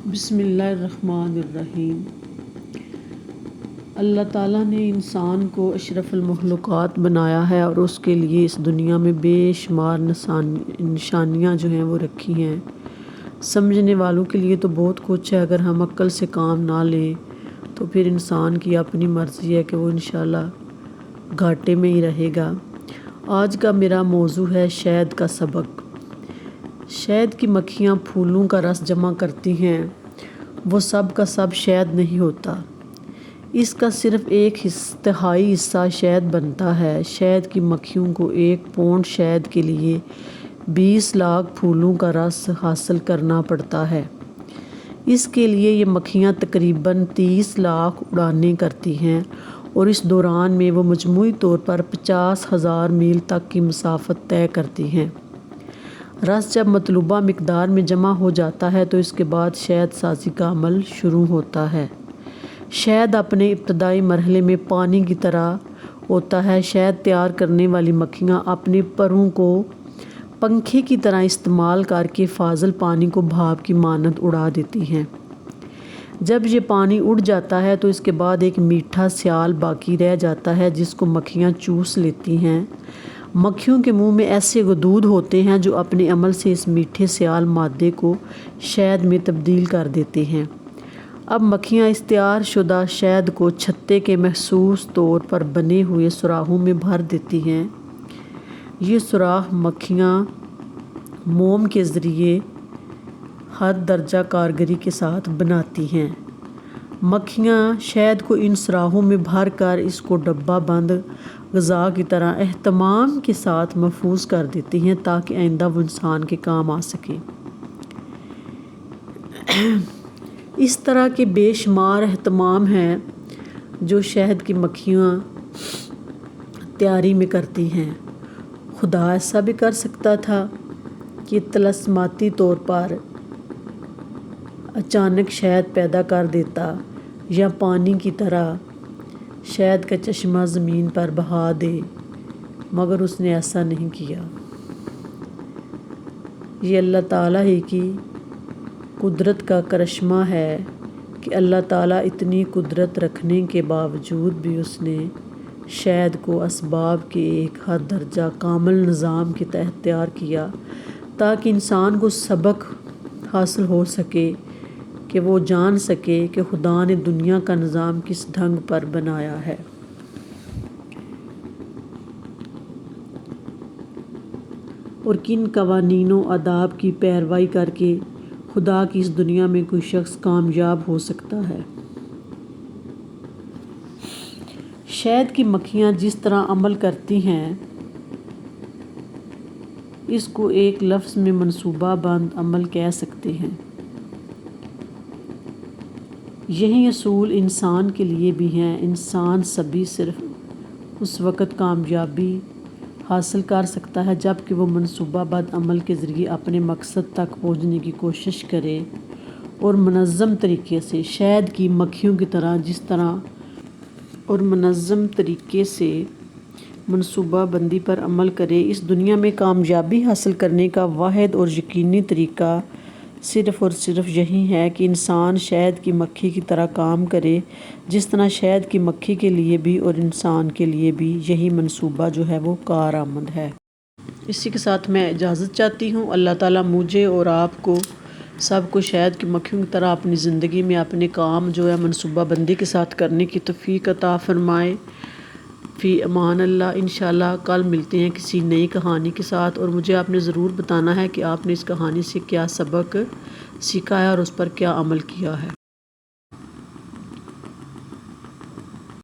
بسم اللہ الرحمن الرحیم۔ اللہ تعالیٰ نے انسان کو اشرف المخلوقات بنایا ہے اور اس کے لیے اس دنیا میں بے شمار نشانیاں جو ہیں وہ رکھی ہیں۔ سمجھنے والوں کے لیے تو بہت کچھ ہے، اگر ہم عقل سے کام نہ لیں تو پھر انسان کی اپنی مرضی ہے کہ وہ انشاءاللہ گھاٹے میں ہی رہے گا۔ آج کا میرا موضوع ہے شہد کا سبق۔ شہد کی مکھیاں پھولوں کا رس جمع کرتی ہیں، وہ سب کا سب شہد نہیں ہوتا، اس کا صرف ایک تہائی حصہ شہد بنتا ہے۔ شہد کی مکھیوں کو 1 پاؤنڈ شہد کے لیے 20 لاکھ پھولوں کا رس حاصل کرنا پڑتا ہے۔ اس کے لیے یہ مکھیاں تقریباً 30 لاکھ اڑانیں کرتی ہیں اور اس دوران میں وہ مجموعی طور پر 50,000 میل تک کی مسافت طے کرتی ہیں۔ رس جب مطلوبہ مقدار میں جمع ہو جاتا ہے تو اس کے بعد شہد سازی کا عمل شروع ہوتا ہے۔ شہد اپنے ابتدائی مرحلے میں پانی کی طرح ہوتا ہے۔ شہد تیار کرنے والی مکھیاں اپنے پروں کو پنکھے کی طرح استعمال کر کے فاضل پانی کو بھاپ کی مانند اڑا دیتی ہیں۔ جب یہ پانی اڑ جاتا ہے تو اس کے بعد ایک میٹھا سیال باقی رہ جاتا ہے جس کو مکھیاں چوس لیتی ہیں۔ مکھیوں کے منہ میں ایسے غدود ہوتے ہیں جو اپنے عمل سے اس میٹھے سیال مادے کو شہد میں تبدیل کر دیتے ہیں۔ اب مکھیاں اس تیار شدہ شہد کو چھتے کے مخصوص طور پر بنے ہوئے سوراخوں میں بھر دیتی ہیں۔ یہ سوراخ مکھیاں موم کے ذریعے حد درجہ کارگری کے ساتھ بناتی ہیں۔ مکھیاں شہد کو ان سوراخوں میں بھر کر اس کو ڈبہ بند غذا کی طرح اہتمام کے ساتھ محفوظ کر دیتی ہیں تاکہ آئندہ وہ انسان کے کام آ سکے۔ اس طرح کے بے شمار اہتمام ہیں جو شہد کی مکھیاں تیاری میں کرتی ہیں۔ خدا ایسا بھی کر سکتا تھا کہ طلسماتی طور پر اچانک شہد پیدا کر دیتا یا پانی کی طرح شہد کا چشمہ زمین پر بہا دے، مگر اس نے ایسا نہیں کیا۔ یہ اللہ تعالیٰ ہی کی قدرت کا کرشمہ ہے کہ اللہ تعالیٰ اتنی قدرت رکھنے کے باوجود بھی اس نے شہد کو اسباب کے ایک حد درجہ کامل نظام کے تحت تیار کیا تاکہ انسان کو سبق حاصل ہو سکے کہ وہ جان سکے کہ خدا نے دنیا کا نظام کس ڈھنگ پر بنایا ہے۔ اور کن قوانین و آداب کی پیروی کر کے خدا کی اس دنیا میں کوئی شخص کامیاب ہو سکتا ہے۔ شہد کی مکھیاں جس طرح عمل کرتی ہیں اس کو ایک لفظ میں منصوبہ بند عمل کہہ سکتے ہیں۔ یہی اصول انسان کے لیے بھی ہیں۔ انسان سبھی صرف اس وقت کامیابی حاصل کر سکتا ہے جب کہ وہ منصوبہ بند عمل کے ذریعے اپنے مقصد تک پہنچنے کی کوشش کرے اور منظم طریقے سے شہد کی مکھیوں کی طرح منظم طریقے سے منصوبہ بندی پر عمل کرے۔ اس دنیا میں کامیابی حاصل کرنے کا واحد اور یقینی طریقہ صرف اور صرف یہی ہے کہ انسان شہد کی مکھی کی طرح کام کرے، جس طرح شہد کی مکھی کے لیے بھی اور انسان کے لیے بھی یہی منصوبہ جو ہے وہ کارآمد ہے۔ اسی کے ساتھ میں اجازت چاہتی ہوں۔ اللہ تعالیٰ مجھے اور آپ کو سب کو شہد کی مکھیوں کی طرح اپنی زندگی میں اپنے کام جو ہے منصوبہ بندی کے ساتھ کرنے کی توفیق عطا فرمائے۔ فی امان اللہ۔ انشاءاللہ کل ملتے ہیں کسی نئی کہانی کے ساتھ، اور مجھے آپ نے ضرور بتانا ہے کہ آپ نے اس کہانی سے کیا سبق سیکھا ہے اور اس پر کیا عمل کیا ہے۔